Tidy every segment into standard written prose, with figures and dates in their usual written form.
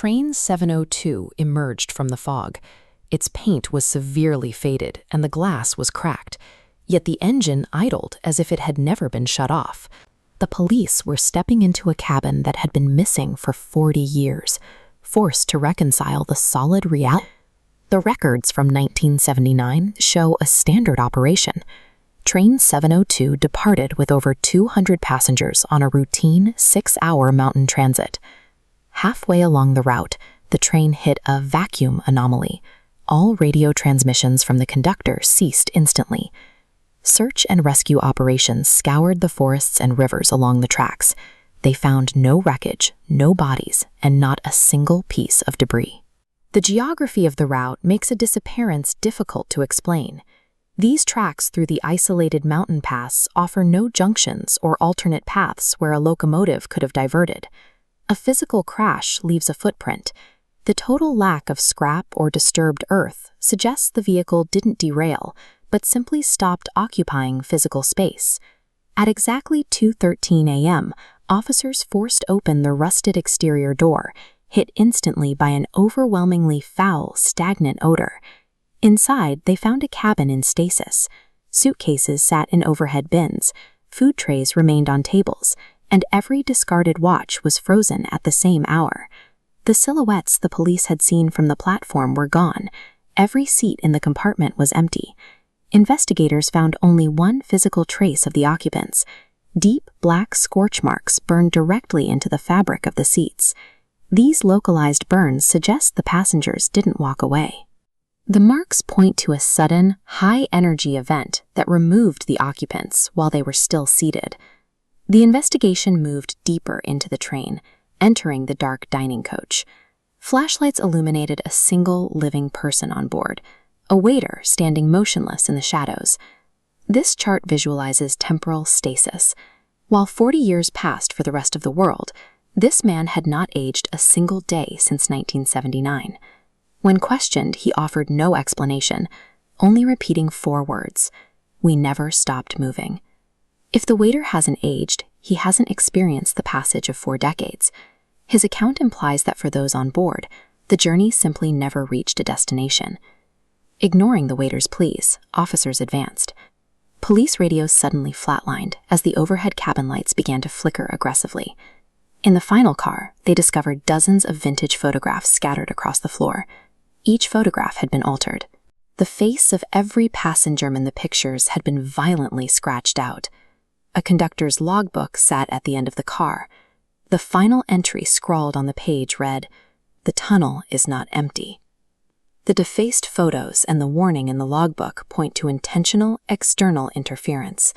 Train 702 emerged from the fog. Its paint was severely faded and the glass was cracked, yet the engine idled as if it had never been shut off. The police were stepping into a cabin that had been missing for 40 years, forced to reconcile the solid reality. The records from 1979 show a standard operation. Train 702 departed with over 200 passengers on a routine 6-hour mountain transit. Halfway along the route, the train hit a vacuum anomaly. All radio transmissions from the conductor ceased instantly. Search and rescue operations scoured the forests and rivers along the tracks. They found no wreckage, no bodies, and not a single piece of debris. The geography of the route makes a disappearance difficult to explain. These tracks through the isolated mountain paths offer no junctions or alternate paths where a locomotive could have diverted. A physical crash leaves a footprint. The total lack of scrap or disturbed earth suggests the vehicle didn't derail, but simply stopped occupying physical space. At exactly 2:13 a.m., officers forced open the rusted exterior door, hit instantly by an overwhelmingly foul, stagnant odor. Inside, they found a cabin in stasis. Suitcases sat in overhead bins, food trays remained on tables, and every discarded watch was frozen at the same hour. The silhouettes the police had seen from the platform were gone. Every seat in the compartment was empty. Investigators found only one physical trace of the occupants. Deep black scorch marks burned directly into the fabric of the seats. These localized burns suggest the passengers didn't walk away. The marks point to a sudden, high-energy event that removed the occupants while they were still seated. The investigation moved deeper into the train, entering the dark dining coach. Flashlights illuminated a single living person on board, a waiter standing motionless in the shadows. This chart visualizes temporal stasis. While 40 years passed for the rest of the world, this man had not aged a single day since 1979. When questioned, he offered no explanation, only repeating 4 words: "We never stopped moving." If the waiter hasn't aged, he hasn't experienced the passage of 4 decades. His account implies that for those on board, the journey simply never reached a destination. Ignoring the waiter's pleas, officers advanced. Police radios suddenly flatlined as the overhead cabin lights began to flicker aggressively. In the final car, they discovered dozens of vintage photographs scattered across the floor. Each photograph had been altered. The face of every passenger in the pictures had been violently scratched out. A conductor's logbook sat at the end of the car. The final entry scrawled on the page read, "The tunnel is not empty." The defaced photos and the warning in the logbook point to intentional external interference.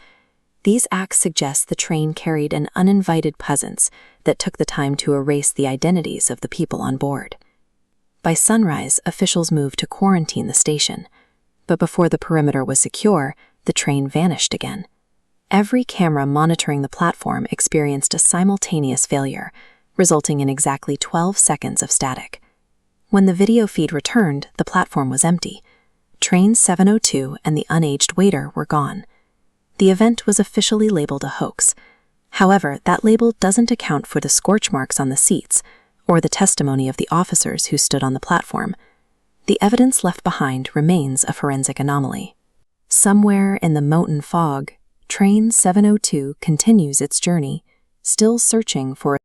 These acts suggest the train carried an uninvited presence that took the time to erase the identities of the people on board. By sunrise, officials moved to quarantine the station. But before the perimeter was secure, the train vanished again. Every camera monitoring the platform experienced a simultaneous failure, resulting in exactly 12 seconds of static. When the video feed returned, the platform was empty. Train 702 and the unaged waiter were gone. The event was officially labeled a hoax. However, that label doesn't account for the scorch marks on the seats or the testimony of the officers who stood on the platform. The evidence left behind remains a forensic anomaly. Somewhere in the mountain fog, Train 702 continues its journey, still searching for